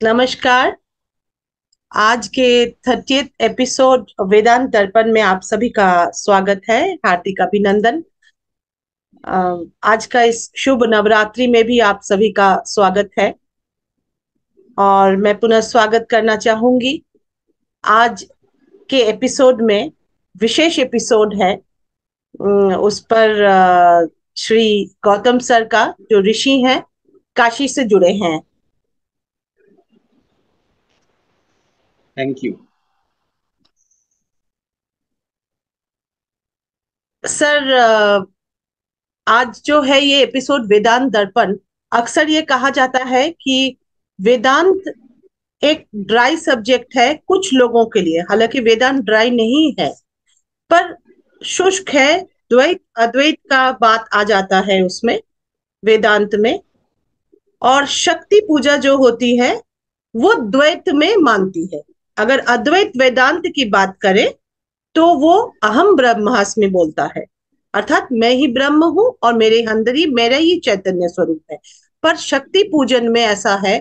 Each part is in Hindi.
नमस्कार। आज के 30th एपिसोड वेदांत दर्पण में आप सभी का स्वागत है। हार्दिक अभिनंदन। आज का इस शुभ नवरात्रि में भी आप सभी का स्वागत है और मैं पुनः स्वागत करना चाहूंगी। आज के एपिसोड में विशेष एपिसोड है। उस पर श्री गौतम सर का, जो ऋषि हैं, काशी से जुड़े हैं। Thank you. सर, आज जो है ये एपिसोड वेदांत दर्पण। अक्सर ये कहा जाता है कि वेदांत एक ड्राई सब्जेक्ट है कुछ लोगों के लिए। हालांकि वेदांत ड्राई नहीं है, पर शुष्क है। द्वैत अद्वैत का बात आ जाता है उसमें, वेदांत में। और शक्ति पूजा जो होती है वो द्वैत में मानती है। अगर अद्वैत वेदांत की बात करें तो वो अहम ब्रह्मास्मि बोलता है, अर्थात मैं ही ब्रह्म हूं और मेरे अंदर ही मेरा ही चैतन्य स्वरूप है। पर शक्ति पूजन में ऐसा है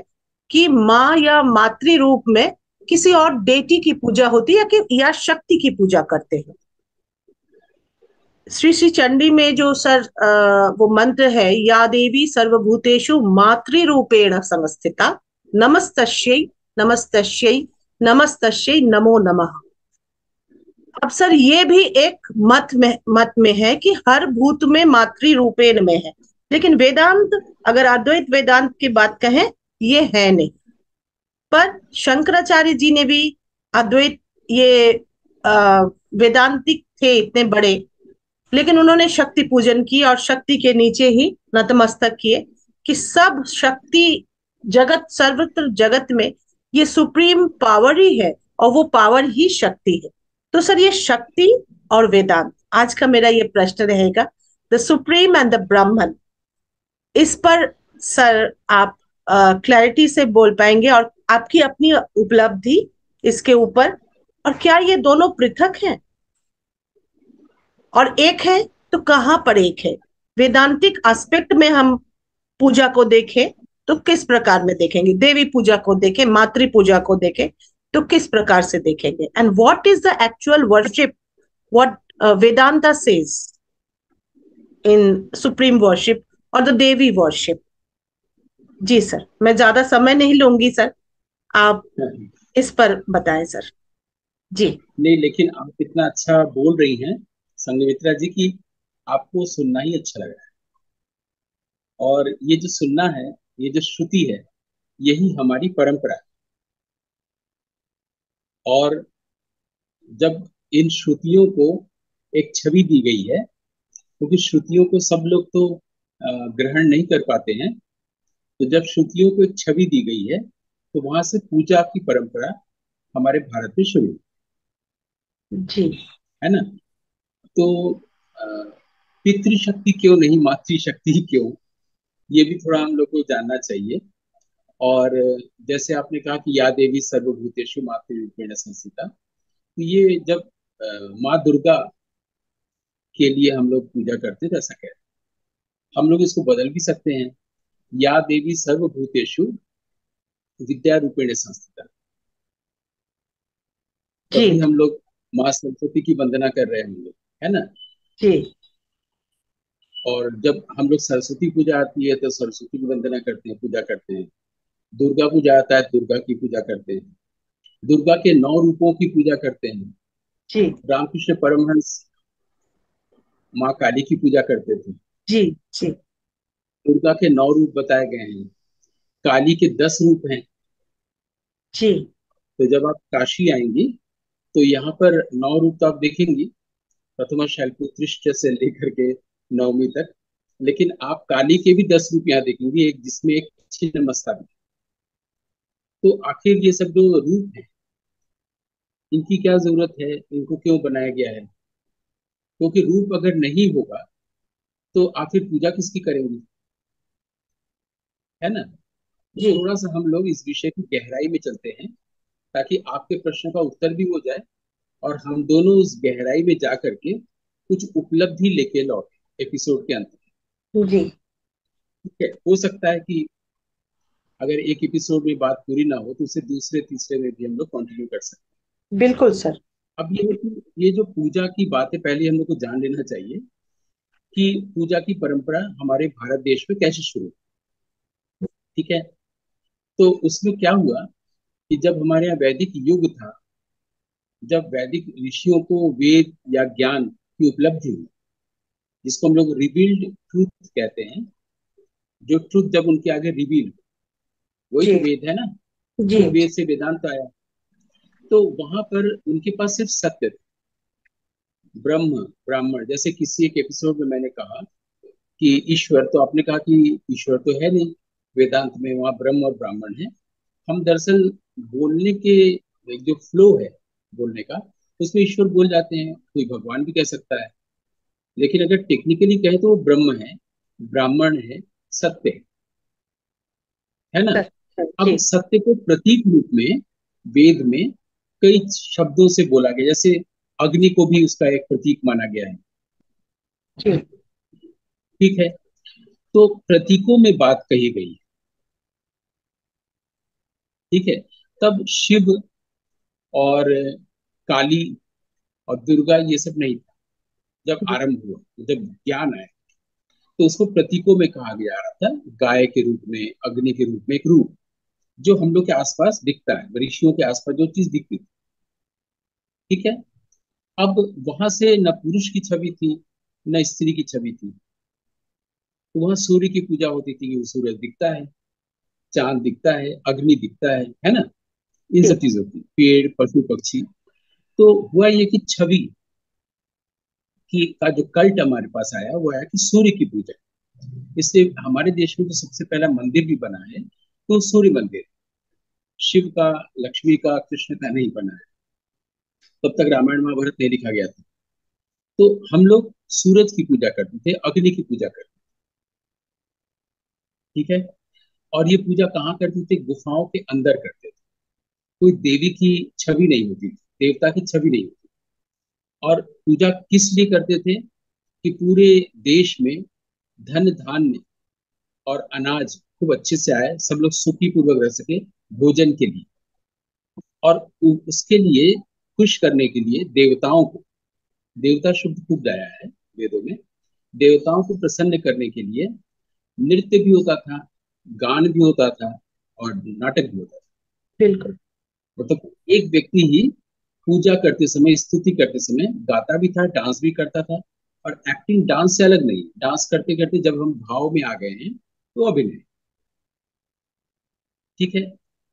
कि माँ या मातृ रूप में किसी और डेटी की पूजा होती है, या शक्ति की पूजा करते हैं। श्री श्री चंडी में जो सर वो मंत्र है, या देवी सर्वभूतेषु मातृ रूपेण संस्थिता, नमस्तस्यै नमस्तस्यै नमस्तस्यै नमो नमः। अब सर, ये भी एक मत में है कि हर भूत में मातृ रूपेण में है। लेकिन वेदांत, अगर अद्वैत वेदांत की बात कहें, ये है नहीं। पर शंकराचार्य जी ने भी अद्वैत, ये वेदांतिक थे इतने बड़े, लेकिन उन्होंने शक्ति पूजन की और शक्ति के नीचे ही नतमस्तक किए कि सब शक्ति, जगत, सर्वत्र जगत में ये सुप्रीम पावर ही है और वो पावर ही शक्ति है। तो सर, ये शक्ति और वेदांत, आज का मेरा ये प्रश्न रहेगा, द सुप्रीम एंड द ब्राह्मण। इस पर सर आप क्लैरिटी से बोल पाएंगे, और आपकी अपनी उपलब्धि इसके ऊपर, और क्या ये दोनों पृथक हैं और एक है तो कहाँ पर एक है? वेदांतिक एस्पेक्ट में हम पूजा को देखें तो किस प्रकार में देखेंगे? देवी पूजा को देखें, मातृ पूजा को देखें तो किस प्रकार से देखेंगे? And what is the actual worship, what Vedanta says in supreme worship और द देवी वर्शिप? जी सर, मैं ज्यादा समय नहीं लूंगी सर, आप इस पर बताएं सर। जी। नहीं, लेकिन आप इतना अच्छा बोल रही हैं संघमित्रा जी की आपको सुनना ही अच्छा लग रहा है। और ये जो सुनना है, ये जो श्रुति है, यही हमारी परंपरा है। और जब इन श्रुतियों को एक छवि दी गई है, क्योंकि श्रुतियों को सब लोग तो ग्रहण नहीं कर पाते हैं, तो जब श्रुतियों को एक छवि दी गई है, तो वहां से पूजा की परंपरा हमारे भारत में शुरू हुई, जी। है ना। तो अ, पितृशक्ति क्यों नहीं, मातृशक्ति क्यों, ये भी थोड़ा हम लोग को जानना चाहिए। और जैसे आपने कहा कि या देवी सर्वभूतेषु मातृरूपेण संस्थिता, तो ये जब माँ दुर्गा के लिए हम लोग पूजा करते हैं, तो ऐसा कहते हैं। हम लोग इसको बदल भी सकते हैं, या देवी सर्वभूतेषु विद्या रूपेण संस्थिता। जी। तभी हम लोग माँ सरस्वती की वंदना कर रहे होंगे, है ना। जी। और जब हम लोग सरस्वती पूजा आती है तो सरस्वती की वंदना करते हैं, पूजा करते हैं। दुर्गा पूजा आता है, दुर्गा की पूजा करते हैं। दुर्गा के 9 रूपों की पूजा करते हैं। जी। रामकृष्ण परमहंस माँ काली की पूजा करते थे। जी। जी। दुर्गा के 9 रूप बताए गए हैं, काली के 10 रूप हैं। जी। तो जब आप काशी आएंगी तो यहाँ पर 9 रूप तो आप देखेंगी, प्रथमा शैलपुत्री से लेकर के नवमी तक। लेकिन आप काली के भी 10 रूप यहाँ देखेंगी, एक जिसमें एक छिन्न मस्ता भी। तो आखिर ये सब जो रूप है, इनकी क्या जरूरत है, इनको क्यों बनाया गया है? क्योंकि रूप अगर नहीं होगा तो आखिर पूजा किसकी करेंगी, है ना। तो जी। थोड़ा सा हम लोग इस विषय की गहराई में चलते हैं, ताकि आपके प्रश्न का उत्तर भी हो जाए और हम दोनों उस गहराई में जा करके कुछ उपलब्धि लेके लौटे एपिसोड के अंत में। जी। ठीक है, हो सकता है कि अगर एक एपिसोड में बात पूरी ना हो तो उसे दूसरे तीसरे में भी हम लोग कंटिन्यू कर सकते बिल्कुल सर। हैं। अब ये है कि ये जो पूजा की बात है, पहले हम लोग को जान लेना चाहिए कि पूजा की परंपरा हमारे भारत देश में कैसे शुरू हुई। ठीक है। तो उसमें क्या हुआ कि जब हमारे यहाँ वैदिक युग था, जब वैदिक ऋषियों को वेद या ज्ञान की उपलब्धि हुई, जिसको हम लोग रिवील्ड ट्रूथ कहते हैं, जो ट्रूथ जब उनके आगे रिवील, वही तो जी वेद है ना। जी तो वेद जी। से वेदांत आया। तो वहां पर उनके पास सिर्फ सत्य था, ब्रह्म ब्राह्मण। जैसे किसी एक एपिसोड में मैंने कहा कि ईश्वर, तो आपने कहा कि ईश्वर तो है नहीं वेदांत में, वहां ब्रह्म और ब्राह्मण है। हम दरअसल बोलने के एक जो फ्लो है बोलने का, उसमें ईश्वर बोल जाते हैं, कोई भगवान भी कह सकता है। लेकिन अगर टेक्निकली कहे तो वो ब्रह्म है, ब्राह्मण है, सत्य है ना। सर सर, अब जी सत्य को प्रतीक रूप में वेद में कई शब्दों से बोला गया। जैसे अग्नि को भी उसका एक प्रतीक माना गया है। जी। ठीक है। तो प्रतीकों में बात कही गई है। ठीक है। तब शिव और काली और दुर्गा ये सब नहीं था जब आरंभ हुआ, जब ज्ञान आया। तो उसको प्रतीकों में कहा गया रहा था, गाय के रूप में, अग्नि के रूप में, एक रूप जो हम लोग के आसपास दिखता है, ऋषियों के आसपास जो चीज दिखती थी। ठीक है। अब वहां से न पुरुष की छवि थी, न स्त्री की छवि थी। तो वहां सूर्य की पूजा होती थी कि वो सूरज दिखता है, चांद दिखता है, अग्नि दिखता है ना। इन जी सब चीजों की, पेड़ पशु पक्षी। तो हुआ ये कि छवि की का जो कल्ट हमारे पास आया, वो आया कि सूर्य की पूजा। इसलिए हमारे देश में जो सबसे पहला मंदिर भी बना है, तो सूर्य मंदिर। शिव का, लक्ष्मी का, कृष्ण का नहीं बना है। तब तक रामायण महाभारत नहीं लिखा गया था। तो हम लोग सूरज की पूजा करते थे, अग्नि की पूजा करते थे। ठीक है। और ये पूजा कहाँ करते थे? गुफाओं के अंदर करते थे। कोई देवी की छवि नहीं होती थी, देवता की छवि नहीं होती। और पूजा किस लिए करते थे? कि पूरे देश में धन धान्य और अनाज खूब अच्छे से आए, सब लोग सुखी पूर्वक रह सके, भोजन के लिए। और उसके लिए खुश करने के लिए देवताओं को, देवता शब्द खूब आया है वेदों में, देवताओं को प्रसन्न करने के लिए नृत्य भी होता था, गान भी होता था, और नाटक भी होता था। बिल्कुल। मतलब एक व्यक्ति ही पूजा करते समय, स्तुति करते समय गाता भी था, डांस भी करता था। और एक्टिंग डांस से अलग नहीं, डांस करते करते जब हम भाव में आ गए हैं तो अभिनय। ठीक है।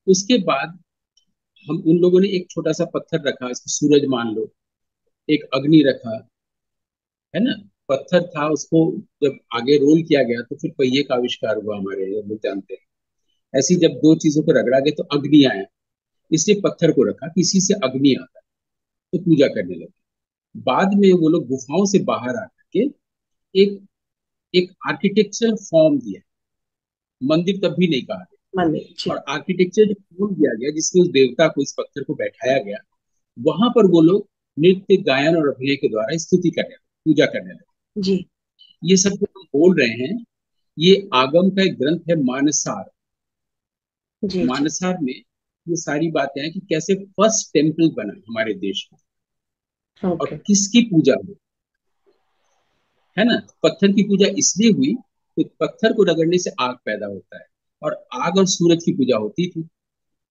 उसके बाद हम उन लोगों ने एक छोटा सा पत्थर रखा, इसको सूरज मान लो। एक अग्नि रखा, है ना। पत्थर था, उसको जब आगे रोल किया गया तो फिर पहिए का आविष्कार हुआ, हमारे यहाँ लोग जानते हैं। ऐसी जब दो चीजों को रगड़ा गया तो अग्नि आया। इसलिए पत्थर को रखा कि इसी से अग्नि आता है, तो पूजा करने लगे। बाद में वो लोग गुफाओं से बाहर आकर के एक एक आर्किटेक्चरल फॉर्म दिया। मंदिर तब भी नहीं कहा मंदिर गया। जी। और आर्किटेक्चर जो फॉर्म दिया गया, जिसमें उस देवता को, इस पत्थर को बैठाया गया, वहां पर वो लोग नृत्य गायन और अभिनय के द्वारा स्तुति करने लगे, पूजा करने लगे। जी ये सब जो हम बोल रहे हैं, ये आगम का एक ग्रंथ है, मानसार। जी जी। मानसार में ये सारी बातें हैं कि कैसे फर्स्ट टेम्पल बना हमारे देश में, और ओके। किसकी पूजा हुई, है ना। पत्थर की पूजा इसलिए हुई कि पत्थर को रगड़ने से आग पैदा होता है, और आग और सूरज की पूजा होती थी,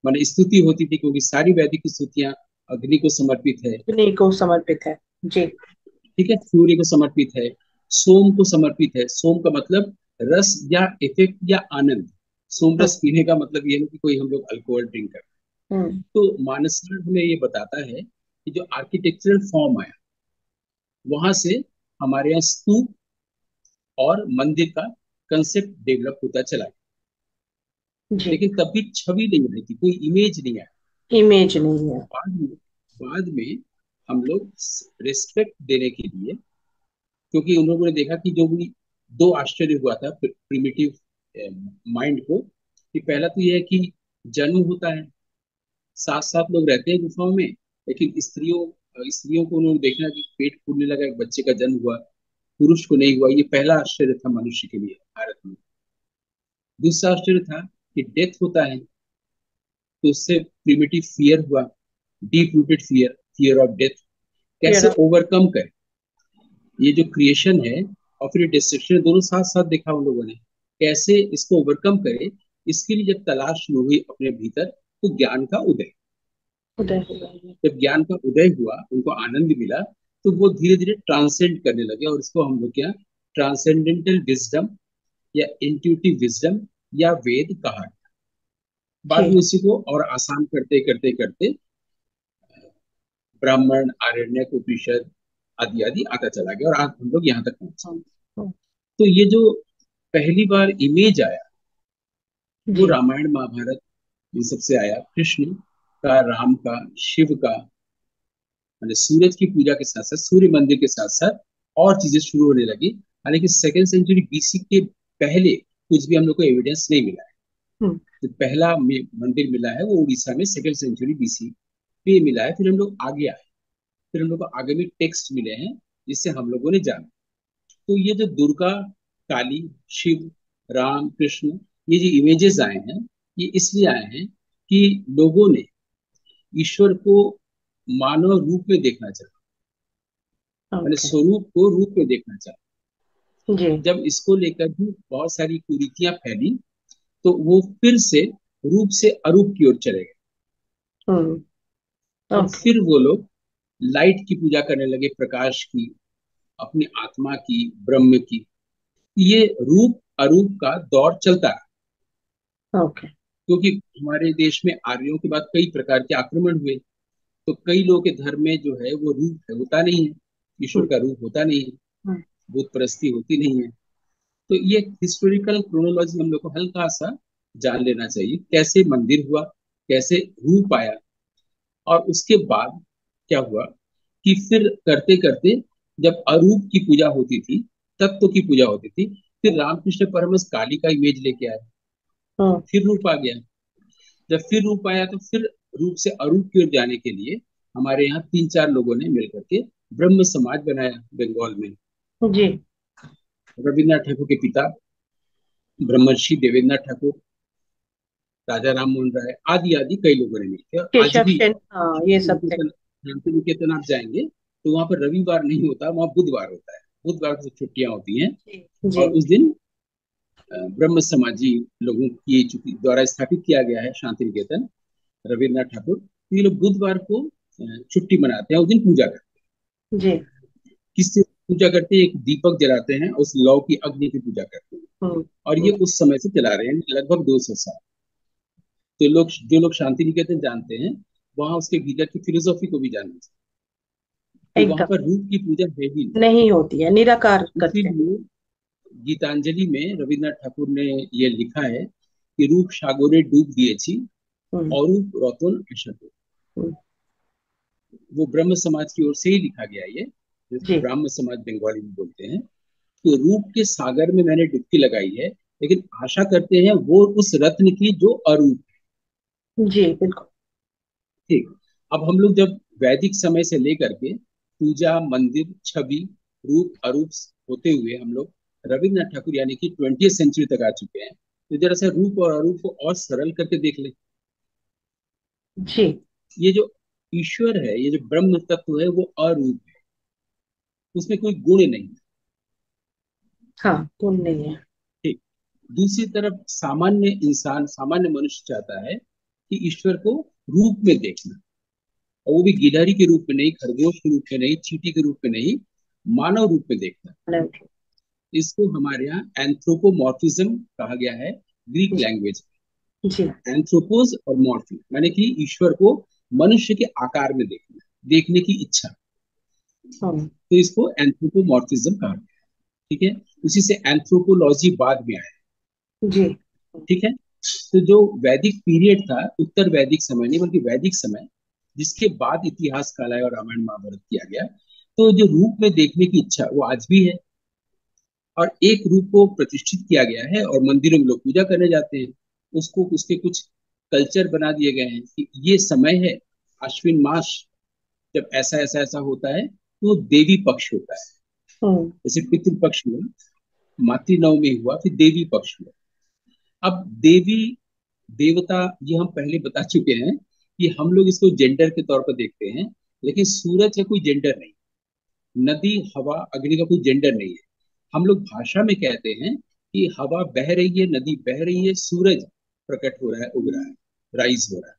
माने स्तुति होती थी, क्योंकि सारी वैदिक स्तुतियां अग्नि को समर्पित है। उन्हीं को समर्पित है। जी ठीक है। सूर्य को समर्पित है, सोम को समर्पित है। सोम का मतलब रस या इफेक्ट या आनंद। सोम हम्म रस पीने का मतलब ये नहीं कि कोई हम लोग अल्कोहल ड्रिंक कर। हम्म। तो मानसर हमें ये बताता है कि जो आर्किटेक्चरल फॉर्म आया, वहां से हमारे यहाँ स्तूप और मंदिर का कंसेप्ट डेवलप होता चला गया। जी। लेकिन तब भी छवि नहीं आई थी, कोई इमेज नहीं आया। इमेज नहीं है। बाद में हम लोग रिस्पेक्ट देने के लिए, क्योंकि उन लोगों ने देखा कि जो भी दो आश्चर्य हुआ था प्रिमिटिव माइंड को, कि पहला तो यह है कि जन्म होता है, साथ साथ लोग रहते हैं गुफाओं में, लेकिन स्त्रियों को उन्होंने देखा कि पेट फूलने लगा, एक बच्चे का जन्म हुआ, पुरुष को नहीं हुआ। ये पहला आश्चर्य था मनुष्य के लिए भारत में। दूसरा आश्चर्य था कि डेथ होता है, तो उससे प्रिमिटिव फियर हुआ, deep rooted fear, fear of death, fear कैसे ऑफ। ओवरकम करें। ये जो क्रिएशन है और फिर डिस्ट्रक्शन, दोनों साथ साथ देखा उन लोगों ने, कैसे इसको ओवरकम करें। इसके लिए जब तलाश शुरू हुई अपने भीतर, तो ज्ञान का उदय, उदय हुआ है। जब ज्ञान का उदय हुआ, उनको आनंद मिला, तो वो धीरे धीरे ट्रांसेंड करने लगे, और इसको हम लोग क्या, ट्रांसेंडेंटल विजडम या इंट्यूटिव विजडम या वेद कहा। बाद जी। में उसी को और आसान करते करते करते ब्राह्मण, आरण्यक, उपनिषद आदि आदि आता चला गया, और आज हम लोग यहाँ तक पहुंचे। हाँ, हाँ, तो ये जो पहली बार इमेज आया, वो जी। रामायण महाभारत इन सबसे आया, कृष्ण का, राम का, शिव का, मतलब सूरज की पूजा के साथ साथ, सूर्य मंदिर के साथ साथ और चीजें शुरू होने लगी। हालांकि सेकेंड सेंचुरी बीसी के पहले कुछ भी हम लोग को एविडेंस नहीं मिला है। हम्म। जो पहला मंदिर मिला है वो उड़ीसा में सेकेंड सेंचुरी बीसी पे मिला है। फिर हम लोग आगे आए, फिर हम लोग को आगे भी टेक्स्ट मिले हैं, जिससे हम लोगों ने जाना। तो ये जो दुर्गा, काली, शिव, राम, कृष्ण, ये जो इमेजेस आए हैं, ये इसलिए आए हैं कि लोगों ने ईश्वर को मानव रूप में देखना चाहा, मैंने ओके। स्वरूप को रूप में देखना चाहा। जी। जब इसको लेकर भी बहुत सारी कुरीतियां फैली, तो वो फिर से रूप से अरूप की ओर चले गए, हम्म। और ओके। फिर वो लोग लाइट की पूजा करने लगे, प्रकाश की, अपनी आत्मा की, ब्रह्म की। ये रूप अरूप का दौर चलता है, ओके। क्योंकि हमारे देश में आर्यों के बाद कई प्रकार के आक्रमण हुए, तो कई लोगों के धर्म में जो है वो रूप है होता नहीं है, ईश्वर हम्म। का रूप होता नहीं है, हम्म। भूत परस्ती होती नहीं है। तो ये हिस्टोरिकल क्रोनोलॉजी हम लोग को हल्का सा जान लेना चाहिए, कैसे मंदिर हुआ, कैसे रूप आया, और उसके बाद क्या हुआ कि फिर करते करते जब अरूप की पूजा होती थी, तत्व की पूजा होती थी, फिर रामकृष्ण परमहंस काली का इमेज लेके आए, हम्म। फिर रूप आ गया। जब फिर रूप आया, तो फिर रूप से अरूप की ओर जाने के लिए हमारे यहाँ तीन चार लोगों ने मिलकर के ब्रह्म समाज बनाया बंगाल में। जी। रविन्द्रनाथ ठाकुर के पिता ब्रह्मर्षि देवेंद्रनाथ ठाकुर, राजा राम मोहन राय आदि आदि कई लोगों ने मिलकर, और आज केशव भी सेन, हाँ, ये शांति सब थे। निकेतन, शांति निकेतन आप जाएंगे तो वहां पर रविवार नहीं होता, वहां बुधवार होता है, बुधवार को छुट्टियां होती हैं। जी। और जी। उस दिन ब्रह्म समाजी लोगों की चूंकि द्वारा स्थापित किया गया है शांति निकेतन, रविन्द्रनाथ ठाकुर, तो ये लोग बुधवार को छुट्टी मनाते हैं, उस दिन पूजा करते जी। हैं। किससे पूजा करते हैं? एक दीपक जलाते हैं, उस लौ की अग्नि की पूजा करते हैं। हम्म। और ये हम्म। उस समय से चला रहे हैं, लगभग 200 साल। तो लोग, जो लोग शांति निकेतन जानते हैं, वहां उसके भीतर की फिलोसॉफी को भी जानना चाहिए। तो वहां एकदम पर रूप की पूजा है ही नहीं। नहीं होती है, निराकार करते हैं। इसीलिए गीतांजलि में रविन्द्रनाथ ठाकुर ने ये लिखा है कि रूप सागरे डूब दिए, हम्म। अरूप रतन आशा। हम्म। वो ब्रह्म समाज की ओर से ही लिखा गया ये, जिसको जी। ब्राह्म समाज बंगाली में बोलते हैं। तो रूप के सागर में मैंने डुबकी लगाई है, लेकिन आशा करते हैं वो उस रत्न की जो अरूप। जी बिल्कुल। ठीक। अब हम लोग जब वैदिक समय से लेकर के पूजा, मंदिर, छवि, रूप अरूप होते हुए हम लोग रविन्द्रनाथ ठाकुर यानी कि 20वीं सेंचुरी तक आ चुके हैं, तो जरा सा रूप और अरूप को और सरल करके देख ले। जी। ये जो ईश्वर है, ये जो ब्रह्म तत्व है, वो अरूप है, उसमें कोई गुण नहीं। हाँ, तुम नहीं है। ठीक। दूसरी तरफ सामान्य इंसान, सामान्य मनुष्य चाहता है कि ईश्वर को रूप में देखना, और वो भी गिलहरी के रूप में नहीं, खरगोश के रूप में नहीं, चींटी के रूप में नहीं, मानव रूप में देखना। नहीं। इसको हमारे यहाँ एंथ्रोपोमॉर्फिज्म कहा गया है, ग्रीक जी। लैंग्वेज। जी। एंथ्रोपोज और मॉर्फी माने कि ईश्वर को मनुष्य के आकार में देखना, देखने की इच्छा। हाँ। तो इसको एंथ्रोपोमॉर्फिज्म कहा गया है। ठीक है। उसी से एंथ्रोपोलॉजी बाद में आया। जी। ठीक है। तो जो वैदिक पीरियड था, उत्तर वैदिक समय नहीं बल्कि वैदिक समय, जिसके बाद इतिहास काल आया और रामायण महाभारत किया गया, तो जो रूप में देखने की इच्छा वो आज भी है, और एक रूप को प्रतिष्ठित किया गया है, और मंदिरों में लोग पूजा करने जाते हैं। उसको, उसके कुछ कल्चर बना दिए गए हैं कि ये समय है, अश्विन मास, जब ऐसा ऐसा ऐसा होता है तो देवी पक्ष होता है। हम्म। जैसे पितृ पक्ष हुआ, मातृ नवमी हुआ, फिर देवी पक्ष हुआ। अब देवी देवता, ये हम पहले बता चुके हैं कि हम लोग इसको जेंडर के तौर पर देखते हैं, लेकिन सूरज का कोई जेंडर नहीं, नदी हवा अग्नि का कोई जेंडर नहीं है। हम लोग भाषा में कहते हैं कि हवा बह रही है, नदी बह रही है, सूरज प्रकट हो रहा है, उग रहा है, राइज हो रहा है।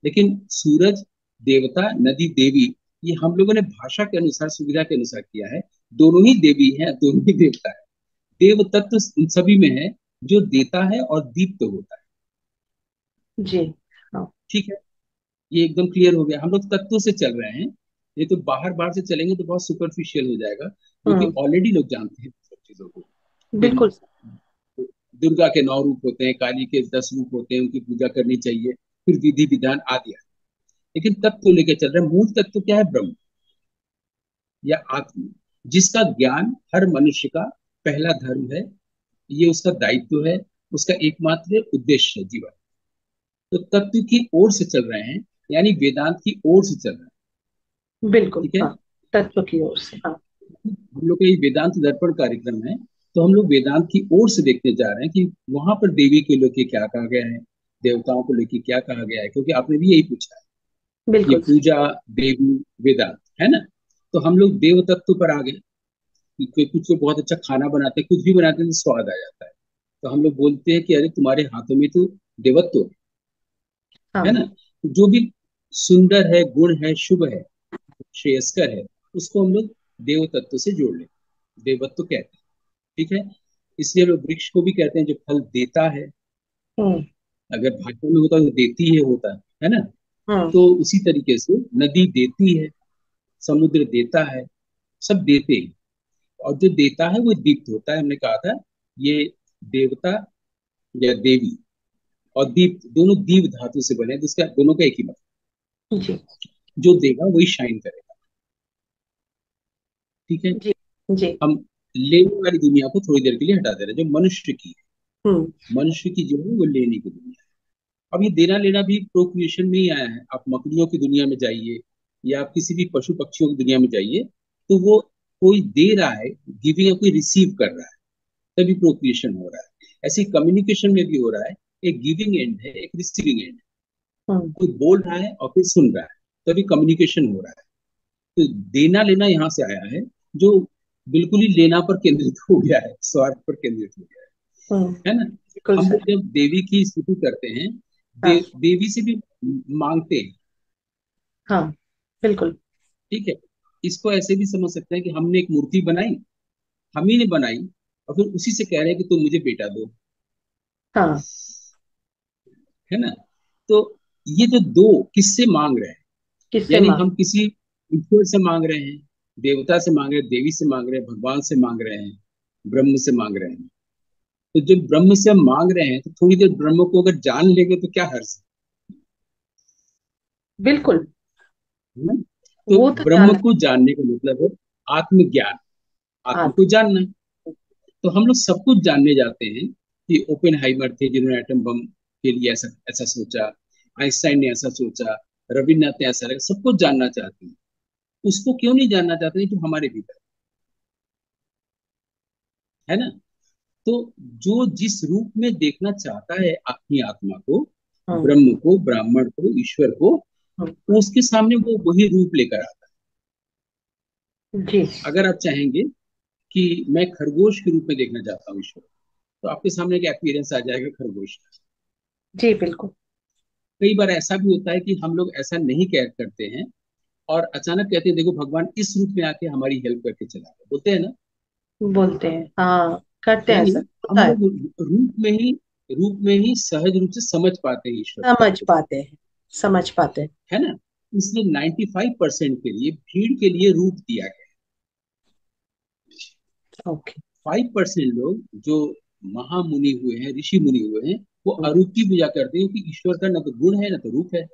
लेकिन सूरज देवता, नदी देवी, ये हम लोगों ने भाषा के अनुसार, सुविधा के अनुसार किया है। दोनों ही देवी है, दोनों ही देवता है। देव तत्व उन सभी में है जो देता है और दीप्त होता है। जी। हाँ। ठीक है, ये एकदम क्लियर हो गया। हम लोग तत्वों से चल रहे हैं, ये तो बाहर बाहर से चलेंगे तो बहुत सुपरफिशियल हो जाएगा, क्योंकि हम्म। ऑलरेडी लोग जानते हैं सब चीजों को कि बिल्कुल। दुर्गा के 9 रूप होते हैं, काली के 10 रूप होते हैं, उनकी पूजा करनी चाहिए, फिर विधि विधान आदि है। लेकिन तत्व को लेकर चल रहे हैं। मूल तत्व क्या है? ब्रह्म या आत्मा, जिसका ज्ञान हर मनुष्य का पहला धर्म है, ये उसका दायित्व है, उसका एकमात्र उद्देश्य है जीवन। तो तत्व की ओर से चल रहे हैं, यानी वेदांत की ओर से चल रहे हैं। बिल्कुल। ठीक है, हाँ, तत्व की ओर से। हाँ। हम लोग का ये वेदांत दर्पण कार्यक्रम है, तो हम लोग वेदांत की ओर से देखने जा रहे हैं कि वहां पर देवी के लेके क्या कहा गया है, देवताओं को लेके क्या कहा गया है, क्योंकि आपने भी यही पूछा है। ये बिल्कुल सही। पूजा, देवी, वेदांत है ना। तो हम लोग देव तत्व पर आ गए कि कुछ लोग बहुत अच्छा खाना बनाते हैं, कुछ भी बनाते हैं तो स्वाद आ जाता है, तो हम लोग बोलते हैं कि अरे तुम्हारे हाथों में तो देवत्व है हाँ। ना। तो जो भी सुंदर है, गुण है, शुभ है, श्रेयस्कर है, उसको हम लोग देव तत्व से जोड़ लेते, देवत्व कहते हैं। ठीक है, इसलिए लोग वृक्ष को भी कहते हैं जो फल देता है। हम्म। अगर भाषा में होता तो देती है होता है ना। हम्म। तो उसी तरीके से नदी देती है, समुद्र देता है, सब देते हैं। और जो देता है वो दीप्त होता है, हमने कहा था। ये देवता या देवी और दीप्त दोनों दीव धातु से बने हैं, जिसका दोनों का एक ही मतलब, जी। जो देगा वही शाइन करेगा। ठीक है, जी। जी। हम लेने वाली दुनिया को थोड़ी देर के लिए हटा दे रहे हैं, जो मनुष्य की है। हम्म। मनुष्य की जो है वो लेने की दुनिया है। अब ये देना लेना भी प्रोक्रिएशन में ही आया है। आप मकड़ियों की दुनिया में जाइए या आप किसी भी पशु पक्षियों की दुनिया में जाइए, तो वो कोई दे रहा है, गिविंग, या कोई रिसीव कर रहा है, तभी प्रोक्रिएशन हो रहा है। ऐसे कम्युनिकेशन में भी हो रहा है, एक गिविंग एंड है, एक रिसीविंग एंड है। हम्म। कोई बोल रहा है और कोई सुन रहा है, तभी कम्युनिकेशन हो रहा है। तो देना लेना यहाँ से आया है, जो बिल्कुल ही लेना पर केंद्रित हो गया है, स्वार्थ पर केंद्रित हो गया हम्म। है ना। बिल्कुल हम लोग सही। जब देवी की स्तुति करते हैं, हाँ। देवी से भी मांगते हैं। हाँ। बिल्कुल। ठीक है, इसको ऐसे भी समझ सकते हैं कि हमने एक मूर्ति बनाई, हम ही ने बनाई, और फिर उसी से कह रहे हैं कि तुम मुझे बेटा दो, हाँ। है ना। तो ये जो दो किससे मांग रहे हैं, किससे यानी मांग। हम किसी ईश्वर से मांग रहे हैं, देवता से मांग रहे हैं, देवी से मांग रहे हैं, भगवान से मांग रहे हैं, ब्रह्म से मांग रहे हैं। तो जब ब्रह्म से हम मांग रहे हैं, तो थोड़ी देर ब्रह्म को अगर जान लेंगे तो क्या हर्ज बिल्कुल। है ना। तो वो तो ब्रह्म जाना। को जानने का मतलब है आत्मज्ञान, आत्मा आत्म। को जानना। तो हम लोग सब कुछ जानने जाते हैं कि ओपेनहाइमर थे जिन्होंने एटम बम के लिए ऐसा ऐसा सोचा, आइंस्टाइन ने ऐसा सोचा, रविन्द्रनाथ ने ऐसा लगा, सब कुछ जानना चाहते हैं। उसको क्यों नहीं जानना चाहते हैं जो हमारे भीतर है ना। तो जो जिस रूप में देखना चाहता है अपनी आत्मा को, हम्म। ब्रह्म को, ब्राह्मण को, ईश्वर को, हम्म। उसके सामने वो वही रूप लेकर आता जी। है। अगर आप चाहेंगे कि मैं खरगोश के रूप में देखना चाहता हूँ ईश्वर, तो आपके सामने एक अपीयरेंस आ जाएगा खरगोश का। जी। बिल्कुल। कई बार ऐसा भी होता है कि हम लोग ऐसा नहीं कह करते हैं, और अचानक कहते हैं देखो भगवान इस रूप में आके हमारी हेल्प करके चला गया, बोलते हैं ना। बोलते हैं, हाँ, करते हैं, यानी ऐसा हम होता है। लोग रूप में ही सहज रूप से समझ पाते हैं ईश्वर को। समझ पाते हैं। समझ पाते हैं। है ना। इसलिए 95% के लिए भीड़ के लिए रूप दिया गया। ओके। 5% लोग जो महामुनि हुए हैं, ऋषि मुनि हुए हैं, वो हम्म। अरूप की पूजा करते हैं, क्योंकि ईश्वर का न तो गुण है न तो रूप है।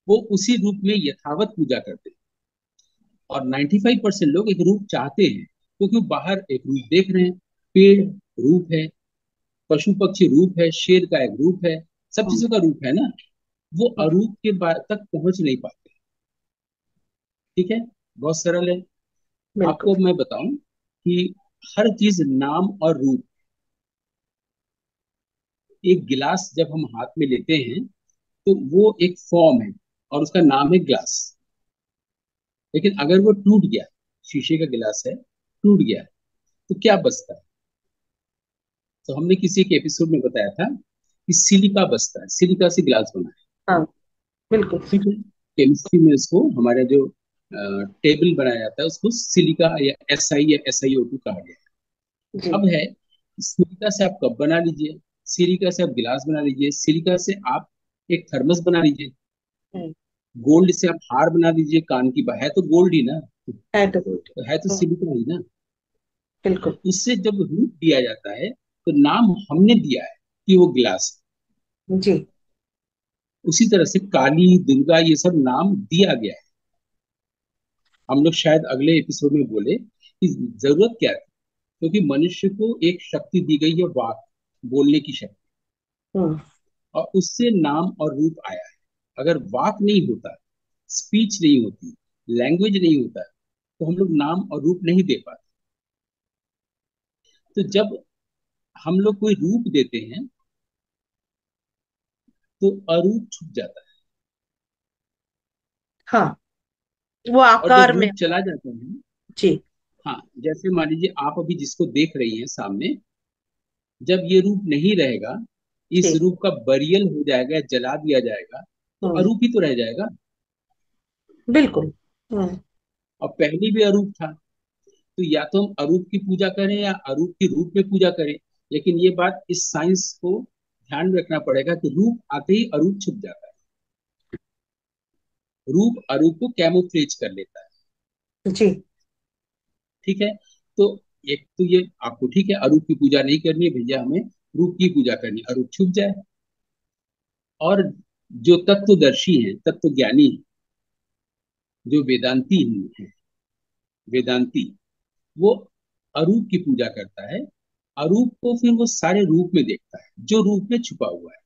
वो उसी रूप में यथावत पूजा करते हैं। और 95% लोग एक रूप चाहते हैं, क्योंकि वो बाहर एक रूप देख रहे हैं। पेड़ रूप है, पशु पक्षी रूप है, शेर का एक रूप है, सब हम्म। चीजों का रूप है ना। वो हम्म। अरूप के बाद तक पहुंच नहीं पाते। ठीक है, बहुत सरल है। बिल्कुल। आपको अब मैं बताऊं कि हर चीज नाम और रूप, एक गिलास जब हम हाथ में लेते हैं तो वो एक फॉर्म है और उसका नाम है ग्लास। लेकिन अगर वो टूट गया, शीशे का गिलास है, टूट गया, तो क्या बचता है? तो हमने किसी एक एपिसोड में बताया था कि सिलिका बचता है, सिलिका से गिलास बना है। हाँ, बिल्कुल। ठीक है, केमिस्ट्री में इसको हमारा जो टेबल बनाया जाता है उसको सिलिका या SI या SiO2 कहा गया है। जी। अब है, सिलिका से आप कप बना लीजिए, सिलिका से आप गिलास बना लीजिए, सिलिका से आप एक थर्मस बना लीजिए, हम्म, गोल्ड से आप हार बना दीजिए कान की, है तो गोल्ड ही ना, है तो good। तो है तो हम्म, सिलिका ही ना। बिल्कुल। उससे जब रूप दिया जाता है तो नाम हमने दिया है कि वो गिलास है। जी। उसी तरह से काली, दुर्गा, ये सब नाम दिया गया है। हम लोग शायद अगले एपिसोड में बोले कि जरूरत क्या है, क्योंकि मनुष्य को एक शक्ति दी गई है, वाक, बोलने की शक्ति, हम्म, और उससे नाम और रूप आया है। अगर वाक नहीं होता, स्पीच नहीं होती, लैंग्वेज नहीं होता, तो हम लोग नाम और रूप नहीं दे पाते। तो जब हम लोग कोई रूप देते हैं तो अरूप छुप जाता है, हाँ, वो और जब आकार में। रूप चला जाता है, जी। हाँ, जैसे मान लीजिए आप अभी जिसको देख रही हैं सामने, जब ये रूप नहीं रहेगा, इस जी। रूप का बरियल हो जाएगा, जला दिया जाएगा, तो हम्म, अरूप ही तो रह जाएगा। बिल्कुल। हम्म, और पहले भी अरूप था, तो या तो हम अरूप की पूजा करें या अरूप के रूप में पूजा करें। लेकिन ये बात, इस साइंस को ध्यान में रखना पड़ेगा कि रूप आते ही अरूप छुप जाता है, रूप अरूप को कैमोफ्लेज कर लेता है। जी। ठीक है, तो एक तो ये आपको ठीक है, अरूप की पूजा नहीं करनी है भैया, हमें रूप की पूजा करनी है, अरूप छुप जाए। और जो तत्वदर्शी हैं, तत्वज्ञानी हैं, जो वेदांती हैं, वेदांती, वो अरूप की पूजा करता है, अरूप को फिर वो सारे रूप में देखता है जो रूप में छुपा हुआ है।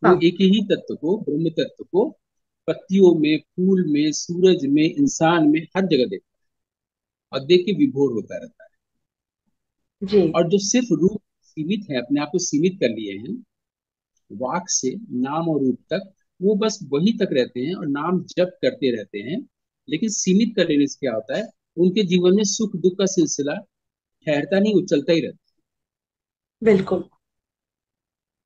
वो हाँ, एक ही तत्व को, ब्रह्म तत्व को, पत्तियों में, फूल में, सूरज में, इंसान में, हर जगह देखता है, और देख के विभोर होता रहता है। जी। और जो सिर्फ रूप सीमित है, अपने आप को सीमित कर लिए हैं वाक से नाम और रूप तक, वो बस वही तक रहते हैं और नाम जप करते रहते हैं। लेकिन सीमित कर लेने से क्या होता है, उनके जीवन में सुख दुख का सिलसिला ठहरता नहीं, वो चलता ही रहता बिल्कुल।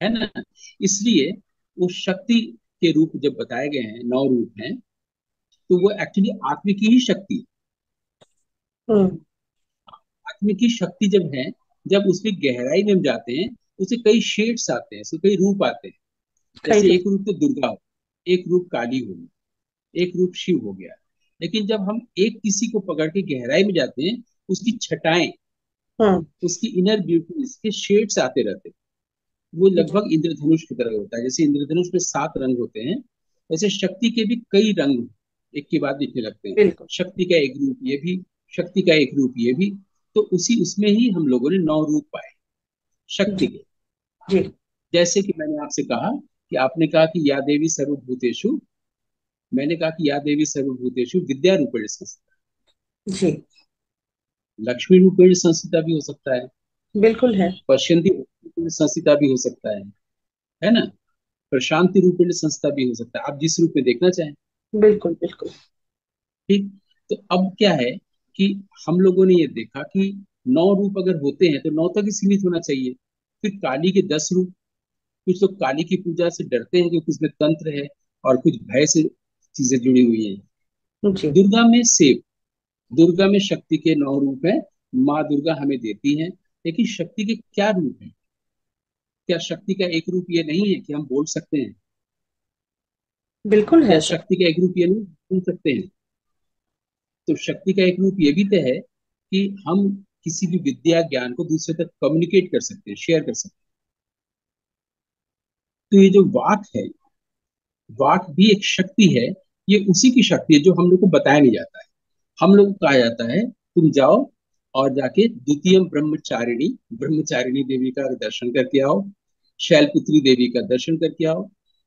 है ना। इसलिए वो शक्ति के रूप जब बताए गए हैं, 9 रूप हैं, तो वो एक्चुअली आत्मिक ही शक्ति है। हम्म, आत्मिक की शक्ति जब है, जब उसमें गहराई में हम जाते हैं, उसे कई शेड्स आते हैं, उसे कई रूप आते हैं। कई जैसे तो। एक रूप तो दुर्गा हो, एक रूप काली हो, एक रूप शिव हो गया। लेकिन जब हम एक किसी को पकड़ के गहराई में जाते हैं, उसकी छटाएं, हम्म, उसकी इनर ब्यूटी, इसके शेड्स आते रहते हैं। वो जी। लगभग इंद्रधनुष की तरह होता है। जैसे इंद्रधनुष में 7 रंग होते हैं, वैसे शक्ति के भी कई रंग एक के बाद दिखने लगते हैं। बिल्कुल। शक्ति का एक रूप ये भी, शक्ति का एक रूप ये भी। तो उसी उसमें ही हम लोगों ने 9 रूप पाए शक्ति जी। के। जी। जैसे कि मैंने आपसे कहा कि आपने कहा कि या देवी सर्वभूतेषु, मैंने कहा कि या देवी सर्वभूतेषु विद्या रूपेण संस्थिता। जी। लक्ष्मी रूपेण संस्थिता भी हो सकता है, बिल्कुल है। पश्यंती रूपेण संस्थिता भी हो सकता है ना, प्रशांति रूपेण संस्था भी हो सकता है, आप जिस रूप में देखना चाहें। बिल्कुल। बिल्कुल। ठीक, तो अब क्या है कि हम लोगों ने ये देखा कि 9 रूप अगर होते हैं तो 9 तक ही सीमित होना चाहिए। फिर काली के 10 रूप। कुछ लोग काली की पूजा से डरते हैं क्योंकि उसमें तंत्र है, और कुछ भय से चीजें जुड़ी हुई हैं। जी। दुर्गा में सेव, दुर्गा में शक्ति के 9 रूप हैं, माँ दुर्गा हमें देती हैं। लेकिन शक्ति के क्या रूप हैं? क्या शक्ति का एक रूप ये नहीं है कि हम बोल सकते हैं? बिल्कुल क्या है सर। शक्ति का एक रूप ये नहीं सुन सकते हैं? तो शक्ति का एक रूप ये भी तो है कि हम किसी भी विद्या ज्ञान को दूसरे तक कम्युनिकेट कर सकते हैं, शेयर कर सकते हैं। तो ये जो वाक है, वाक भी एक शक्ति है। ये उसी की शक्ति है जो हम लोग को बताया नहीं जाता है। हम लोग को कहा जाता है तुम जाओ और जाके द्वितीय ब्रह्मचारिणी, ब्रह्मचारिणी देवी का दर्शन करके आओ, शैलपुत्री देवी का दर्शन करके आओ,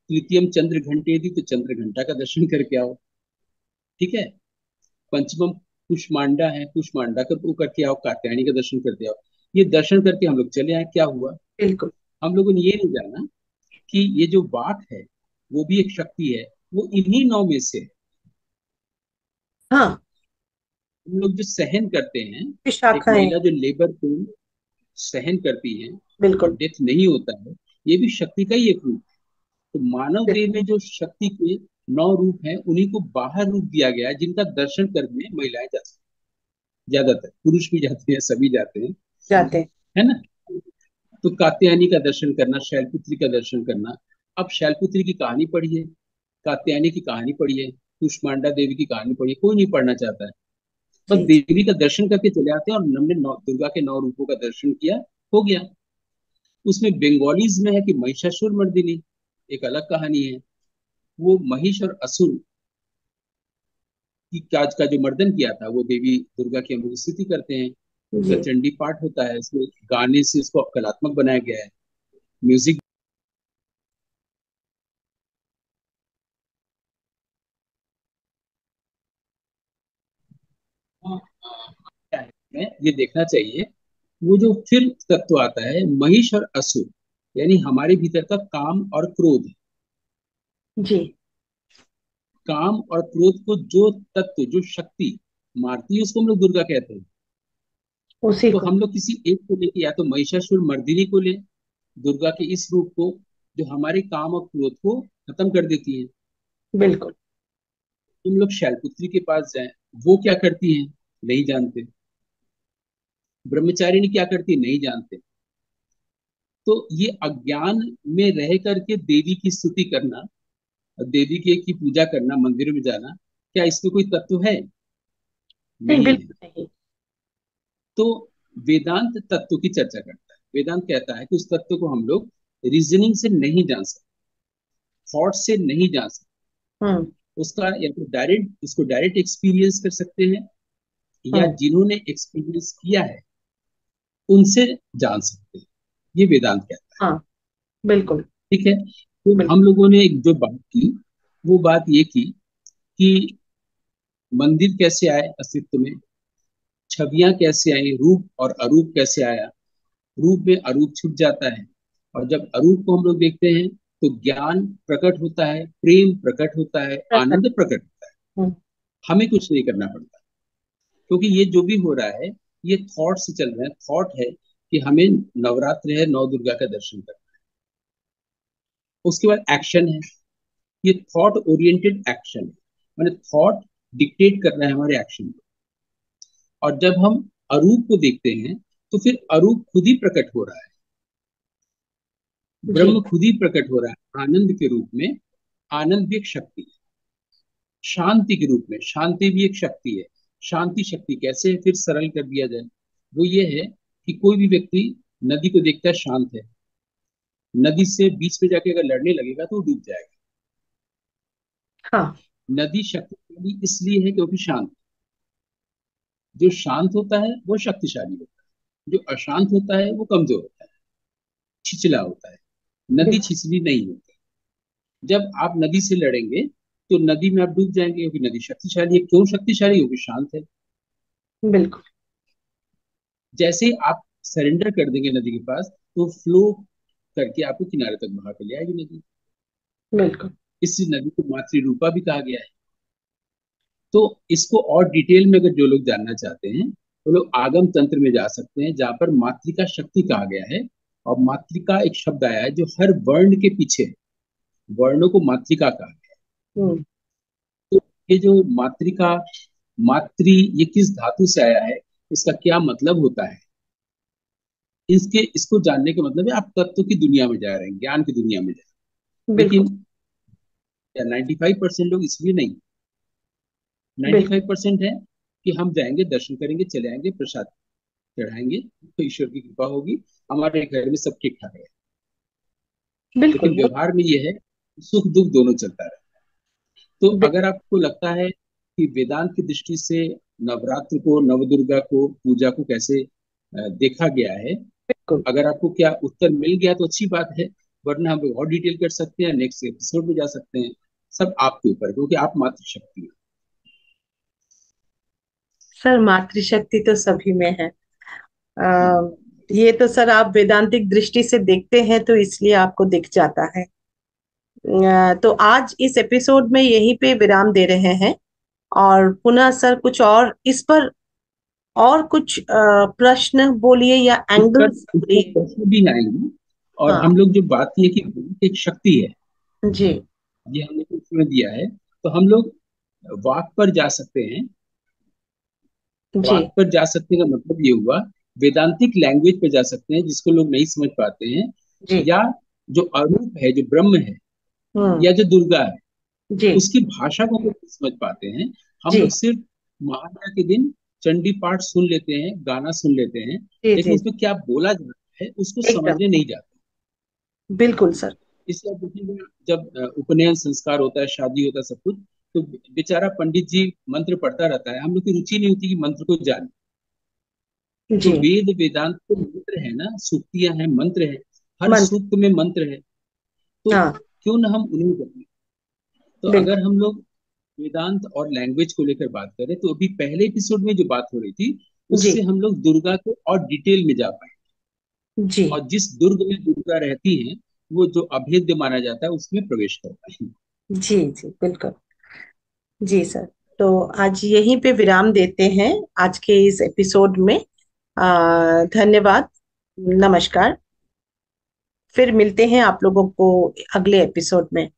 तृतीयम चंद्र घंटे दी तो चंद्र घंटा का दर्शन करके आओ। ठीक है, पंचमम कुष्मांडा है, कुष्मांडा का वो करके आओ, कात्यायनी का दर्शन करके आओ। ये दर्शन करके हम लोग चले आए, क्या हुआ? बिल्कुल। हम लोगों ने ये नहीं जाना कि ये जो वाक है वो भी एक शक्ति है, वो इन्हीं 9 में से है। हाँ, हम लोग जो सहन करते हैं, ये एक शाखाएं। महिला जो लेबर पेन सहन करती है और बिल्कुल। डेथ नहीं होता है, ये भी शक्ति का ही एक रूप है। तो मानव देह में जो शक्ति के 9 रूप हैं, उन्हीं को बाहर रूप दिया गया है, जिनका दर्शन करने महिलाएं जाती हैं। ज्यादातर पुरुष भी जाते हैं, सभी जाते हैं, जाते हैं। है ना। तो कात्यायनी का दर्शन करना, शैलपुत्री का दर्शन करना। अब शैलपुत्री की कहानी पढ़िए, कात्यायनी की कहानी पढ़िए, कुष्मांडा देवी की कहानी पढ़िए, कोई नहीं पढ़ना चाहता है। बस जी जी। देवी का दर्शन करके चले आते हैं, और हमने दुर्गा के 9 रूपों का दर्शन किया, हो गया। उसमें बंगालीज में है कि महिषासुर मर्दिनी, एक अलग कहानी है। वो महिष और असुर की काज का जो मर्दन किया था, वो देवी दुर्गा की हम लोग स्तुति करते हैं। उनका जी। चंडी पाठ होता है, इसमें गाने से इसको कलात्मक बनाया गया है, म्यूजिक। क्या है, हमें ये देखना चाहिए, वो जो फिर तत्व आता है महिष और असुर, यानी हमारे भीतर का काम और क्रोध। जी। काम और क्रोध को जो तत्व, जो शक्ति मारती है, उसको हम लोग दुर्गा कहते हैं। उसी तो को। हम लोग किसी एक को लेके, या तो महिषासुर मर्दिनी को ले, दुर्गा के इस रूप को, जो हमारे काम और क्रोध को खत्म कर देती है। बिल्कुल। तुम लोग शैलपुत्री के पास जाएं, वो क्या करती है नहीं जानते। ब्रह्मचारिणी क्या करती है नहीं जानते। तो ये अज्ञान में रह करके देवी की स्तुति करना, और देवी के की पूजा करना, मंदिरों में जाना, क्या इसमें कोई तत्व है? नहीं, नहीं है। बिल्कुल नहीं। तो वेदांत तत्व की चर्चा करता है। वेदांत कहता है कि उस तत्व को हम लोग रीजनिंग से नहीं जान सकते, थॉट से नहीं जान सकते। हम्म। उसका या तो डायरेक्ट, उसको डायरेक्ट एक्सपीरियंस कर सकते हैं, या हम्म। जिन्होंने एक्सपीरियंस किया है उनसे जान सकते हैं। ये वेदांत कहता है। हाँ, बिल्कुल। ठीक है। तो बिल्कुल। हम लोगों ने एक जो बात की, वो बात ये की कि मंदिर कैसे आए अस्तित्व में, छवियां कैसे आई, रूप और अरूप कैसे आया, रूप में अरूप छुप जाता है, और जब अरूप को हम लोग देखते हैं तो ज्ञान प्रकट होता है, प्रेम प्रकट होता है, प्रकट। आनंद प्रकट होता है। हम्म। हमें कुछ नहीं करना पड़ता, क्योंकि ये जो भी हो रहा है, ये थॉट से चल रहा है। थॉट है कि हमें नवरात्र है, 9 दुर्गा का दर्शन करना है। उसके बाद एक्शन है, ये थॉट ओरिएंटेड एक्शन है, मैंने थॉट डिक्टेट कर रहा है हमारे एक्शन को। और जब हम अरूप को देखते हैं, तो फिर अरूप खुद ही प्रकट हो रहा है, जी। ब्रह्म खुद ही प्रकट हो रहा है आनंद के रूप में। आनंद भी एक शक्ति है, शांति के रूप में, शांति भी एक शक्ति है। शांति शक्ति कैसे है, फिर सरल कर दिया जाए, वो ये है कि कोई भी व्यक्ति नदी को देखता है, शांत है, नदी से बीच में जाके अगर लड़ने लगेगा तो वो डूब जाएगा। हाँ। नदी शक्तिशाली इसलिए है क्योंकि शांत। जो शांत होता है वो शक्तिशाली होता है, जो अशांत होता है वो कमजोर होता है, छिछला होता है। नदी बिल्कुल। छिछली नहीं होती। जब आप नदी से लड़ेंगे तो नदी में आप डूब जाएंगे, क्योंकि नदी शक्तिशाली है। क्यों शक्तिशाली? क्योंकि शांत है। बिल्कुल। जैसे ही आप सरेंडर कर देंगे नदी के पास, तो फ्लो करके आपको किनारे तक बहा के ले आएगी नदी। बिल्कुल। इसी नदी को मातृ रूपा भी कहा गया है। तो इसको और डिटेल में अगर जो लोग जानना चाहते हैं, वो लोग आगम तंत्र में जा सकते हैं, जहाँ पर मातृका शक्ति कहा गया है। और मातृका एक शब्द आया है जो हर वर्ण के पीछे है। वर्णों को मातृका कहा गया हम्म। है। तो ये जो मातृका, मातृ, ये किस धातु से आया है, इसका क्या मतलब होता है, इसके इसको जानने का मतलब है आप तत्व की दुनिया में जा रहे हैं, ज्ञान की दुनिया में जा रहे हैं। बिल्कुल। लेकिन 95% लोग इसलिए नहीं। बिल्कुल। 95% है कि हम जाएंगे, दर्शन करेंगे, चले आएंगे, प्रसाद चढ़ाएंगे, तो ईश्वर की कृपा होगी, हमारे घर में सब ठीक ठाक है। लेकिन बिल्कुल। वो। व्यवहार में ये है, सुख दुख दोनों चलता रहे। तो बिल्कुल। अगर आपको लगता है कि वेदांत की दृष्टि से नवरात्र को, नवदुर्गा को, पूजा को कैसे देखा गया है, बिल्कुल। अगर आपको क्या उत्तर मिल गया तो अच्छी बात है। वरना हम लोग और डिटेल कर सकते हैं, नेक्स्ट एपिसोड में जा सकते हैं। सब आपके ऊपर है, क्योंकि आप मातृशक्ति हैं। सर, मातृशक्ति तो सभी में है। ये तो सर आप वेदांतिक दृष्टि से देखते हैं तो इसलिए आपको दिख जाता है। तो आज इस एपिसोड में यहीं पे विराम दे रहे हैं। और पुनः सर कुछ और इस पर और कुछ प्रश्न बोलिए या एंगल्स इस पर बोलिए। प्रश्न भी आएंगे। और हाँ हम लोग जो बात की है कि वाक एक शक्ति है, जी। ये हमने कुछ सुन दिया है, तो हम लोग वाक पर जा सकते हैं। जी वाक पर जा सकते हैं का मतलब ये हुआ, वेदांतिक लैंग्वेज पर जा सकते हैं जिसको लोग नहीं समझ पाते हैं, जी। या जो अरूप है, जो ब्रह्म है, हम्म। या जो दुर्गा है, जी उसकी भाषा को हम लोग नहीं समझ पाते हैं। हम जी लोग सिर्फ महालया के दिन चंडी पाठ सुन लेते हैं, गाना सुन लेते हैं, जी लेकिन जी। उसमें क्या बोला जाता है उसको एकदम समझने नहीं जाते। बिल्कुल सर। इसलिए आप देखेंगे, जब उपनयन संस्कार होता है, शादी होता है, सब कुछ, तो बेचारा पंडित जी मंत्र पढ़ता रहता है, हम लोग की रुचि नहीं होती कि मंत्र को जाने। तो जी। वेद वेदांत तो मंत्र है ना, सूक्तियां हैं, मंत्र है, हर मंत्र। सूक्त में मंत्र है। तो हाँ क्यों ना हम उन्हें जाने। तो बिल्कुल। अगर हम लोग वेदांत और लैंग्वेज को लेकर बात करें, तो अभी पहले एपिसोड में जो बात हो रही थी, जी उससे हम लोग दुर्गा को और डिटेल में जा पाए। जी और जिस दुर्ग में दुर्गा रहती है, वो जो अभेद्य माना जाता है, उसमें प्रवेश करता है। जी जी बिल्कुल। जी सर। तो आज यहीं पे विराम देते हैं आज के इस एपिसोड में। धन्यवाद। नमस्कार। फिर मिलते हैं आप लोगों को अगले एपिसोड में।